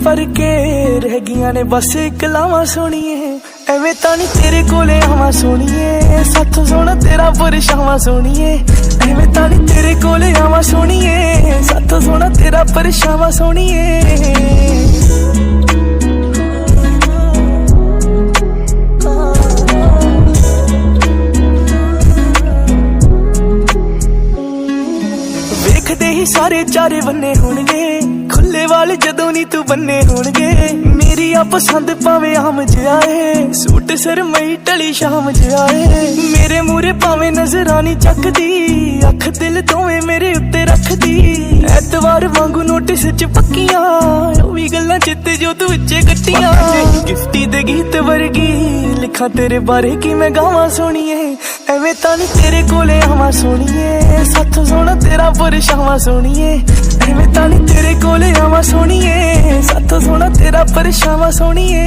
भर के रह गईयां ने बस एक लावां सोणीए। एवें तां नी तेरे कोले आवां सोणीए, साथों सोना तेरा परछावां सोणीए। एवें तां नी तेरे कोले आवां सोणीए, साथों सोना तेरा परछावां सोणीए। देखदे ही सारे चारे बन्ने होणगे, खुले वाल जदों नी तू बन्ने होणगे। मेरी आ पसंद भावें आम जिहा ए, सूट सरमई टली शाम जिहा ए। मेरे मूरे भावें नजरां नी चकदी, अख दिल दोवें मेरे उत्ते रखदी। ऐतवार वांगू नोटिस च पक्कियां, ओह वी गल्लां चित्ते जो तू विचे कट्टियां। गिफ्टी दे गीत वर्गी लिखां तेरे बारे की मैं गावां सोणीए। एवें तां नी तेरे कोले आवां सोणीए, साथों सोना तेरा परछावां सोणीए। एवें तां नी तेरे कोले आवां सोणीए, साथों सोना तेरा परछावां सोणीए।